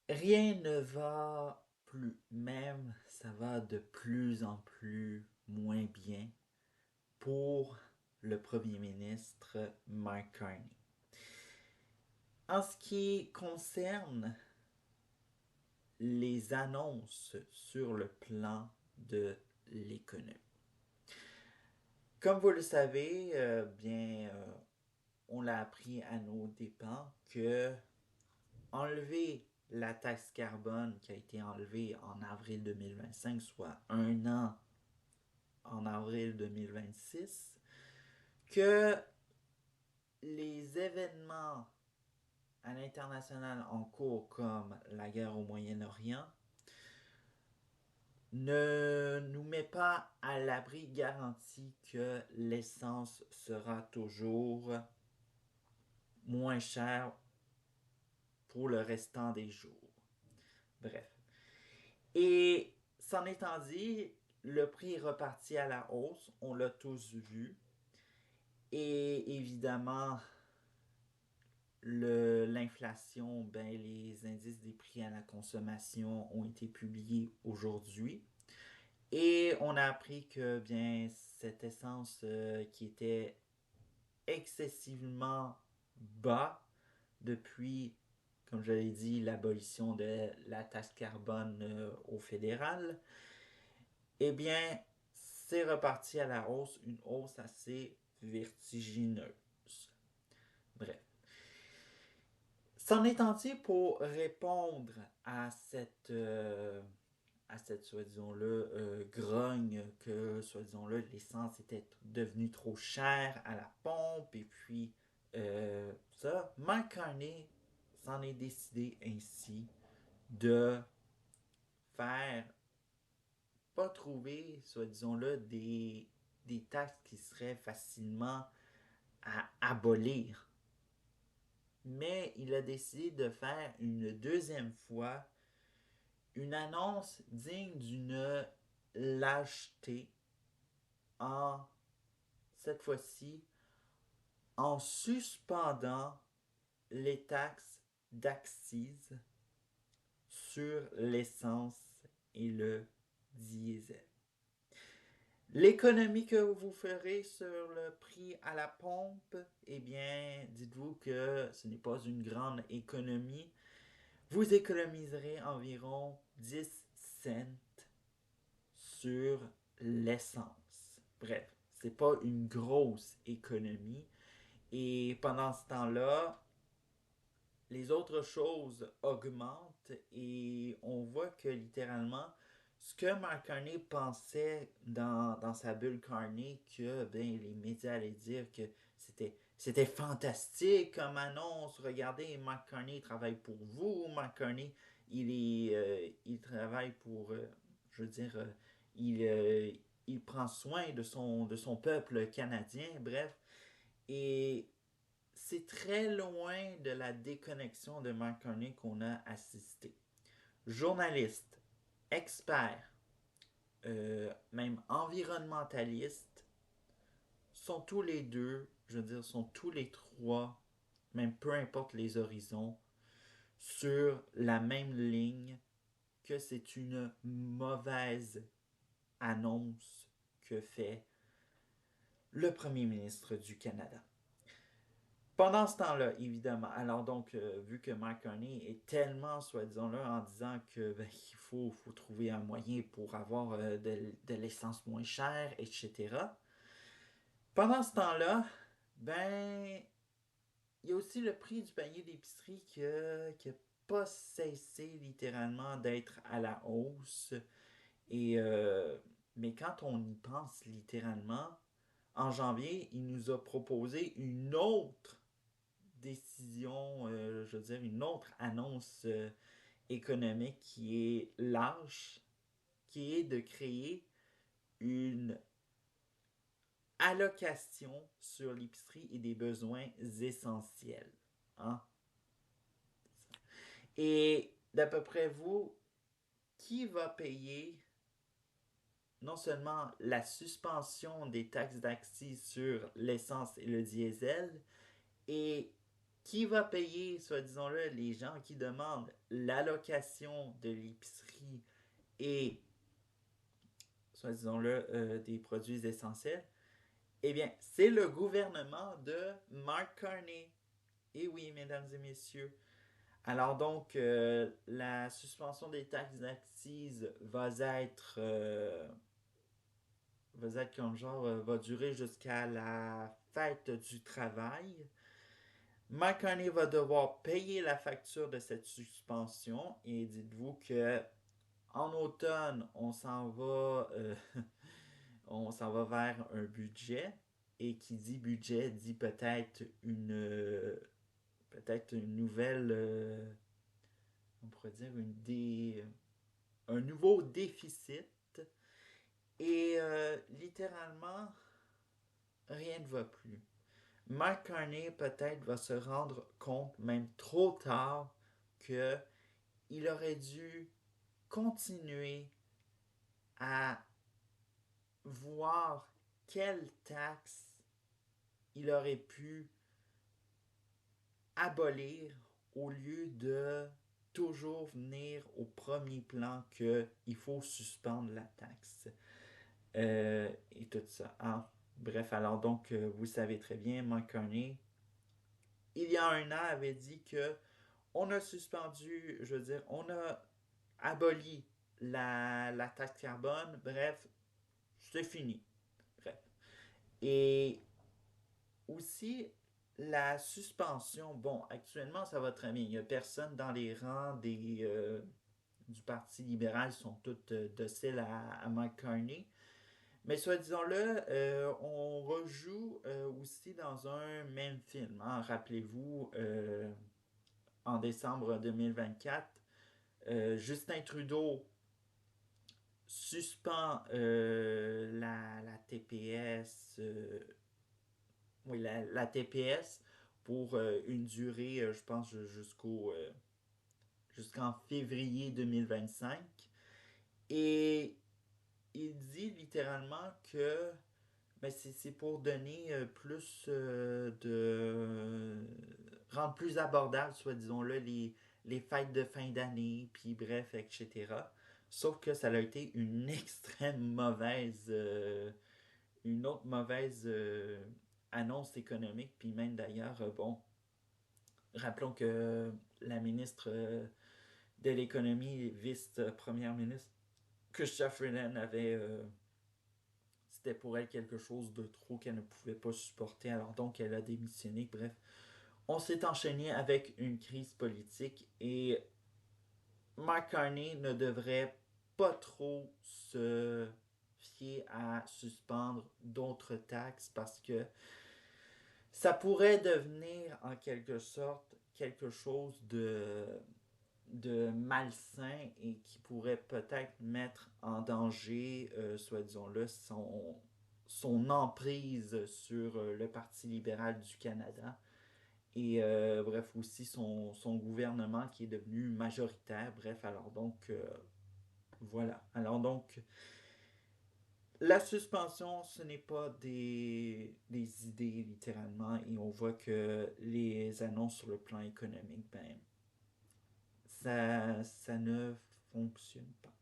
Rien ne va plus, même ça va de plus en plus moins bien pour le premier ministre Mark Carney. En ce qui concerne les annonces sur le plan de l'économie. Comme vous le savez, on l'a appris à nos dépens que enlever la taxe carbone qui a été enlevée en avril 2025, soit un an en avril 2026, que les événements à l'international en cours comme la guerre au Moyen-Orient ne nous met pas à l'abri garantie que l'essence sera toujours moins chère pour le restant des jours. Bref. Et c'en étant dit, le prix est reparti à la hausse, on l'a tous vu. Et évidemment, l'inflation, ben, les indices des prix à la consommation ont été publiés aujourd'hui. Et on a appris que bien cette essence qui était excessivement bas depuis, comme je l'ai dit, l'abolition de la taxe carbone au fédéral, eh bien, c'est reparti à la hausse, une hausse assez vertigineuse. Bref. C'en est entier pour répondre à cette soi-disant-là, grogne que, soi-disant-là, l'essence était devenue trop chère à la pompe, et puis, ça, Mike Carney s'en est décidé ainsi de faire, pas trouver, soi-disant-là, des taxes qui seraient facilement à abolir. Mais il a décidé de faire une deuxième fois une annonce digne d'une lâcheté en, cette fois-ci, en suspendant les taxes d'accise sur l'essence et le diesel. L'économie que vous ferez sur le prix à la pompe, eh bien, dites-vous que ce n'est pas une grande économie. Vous économiserez environ 10 cents sur l'essence. Bref, c'est pas une grosse économie. Et pendant ce temps-là, les autres choses augmentent et on voit que littéralement, ce que Mark Carney pensait dans sa bulle Carney, que ben, les médias allaient dire que c'était fantastique comme annonce. Regardez, Mark Carney travaille pour vous. Mark Carney, il travaille pour, je veux dire, il prend soin de son peuple canadien. Bref. Et c'est très loin de la déconnexion de Mark Carney qu'on a assisté. Journalistes, experts, même environnementalistes, sont tous les deux, je veux dire, sont tous les trois, même peu importe les horizons, sur la même ligne que c'est une mauvaise annonce que fait le premier ministre du Canada. Pendant ce temps-là, évidemment, alors donc, vu que Mark Carney est tellement, soi-disant là, en disant que ben, il faut trouver un moyen pour avoir de l'essence moins chère, etc. Pendant ce temps-là, ben, il y a aussi le prix du panier d'épicerie qui a pas cessé littéralement d'être à la hausse. Et, mais quand on y pense littéralement, en janvier, il nous a proposé une autre décision, je veux dire, une autre annonce économique qui est lâche, qui est de créer une allocation sur l'épicerie et des besoins essentiels. Hein? Et d'à peu près vous, qui va payer non seulement la suspension des taxes d'accise sur l'essence et le diesel, et qui va payer, soit disons-le, les gens qui demandent l'allocation de l'épicerie et, soit disons-le, des produits essentiels? Eh bien, c'est le gouvernement de Mark Carney. Et oui, mesdames et messieurs. Alors donc, la suspension des taxes d'accises va être comme genre, va durer jusqu'à la fête du travail. Mark Carney va devoir payer la facture de cette suspension et dites-vous que en automne, on s'en va vers un budget et qui dit budget dit peut-être une nouvelle, on pourrait dire un nouveau déficit et littéralement rien ne va plus. Mark Carney peut-être va se rendre compte, même trop tard, que il aurait dû continuer à voir quelle taxe il aurait pu abolir au lieu de toujours venir au premier plan qu'il faut suspendre la taxe. Et tout ça. Ah, bref, alors donc, vous savez très bien, Mark Carney, il y a un an, avait dit que on a suspendu, je veux dire, on a aboli la taxe carbone, bref, c'est fini. Bref. Et aussi, la suspension, bon, actuellement, ça va très bien. Il n'y a personne dans les rangs du Parti libéral, ils sont tous dociles à Mark Carney. Mais soit disons-le, on rejoue aussi dans un même film. Hein. Rappelez-vous, en décembre 2024, Justin Trudeau suspend la TPS, oui, la TPS pour une durée, je pense, jusqu'en février 2025. Et il dit littéralement que ben, c'est pour donner plus rendre plus abordable, soit disons-le, les fêtes de fin d'année, puis bref, etc. Sauf que ça a été une extrême une autre mauvaise annonce économique, puis même d'ailleurs, bon, rappelons que la ministre de l'économie, vice-première ministre, Chrystia Freeland avait c'était pour elle quelque chose de trop qu'elle ne pouvait pas supporter, alors donc elle a démissionné. Bref, on s'est enchaîné avec une crise politique et Mark Carney ne devrait pas trop se fier à suspendre d'autres taxes parce que ça pourrait devenir en quelque sorte quelque chose de malsain et qui pourrait peut-être mettre en danger, soit disons-le, son emprise sur le Parti libéral du Canada. Et bref, aussi son gouvernement qui est devenu majoritaire. Bref, alors donc, voilà. Alors donc, la suspension, ce n'est pas des idées littéralement. Et on voit que les annonces sur le plan économique, ben, ça ne fonctionne pas.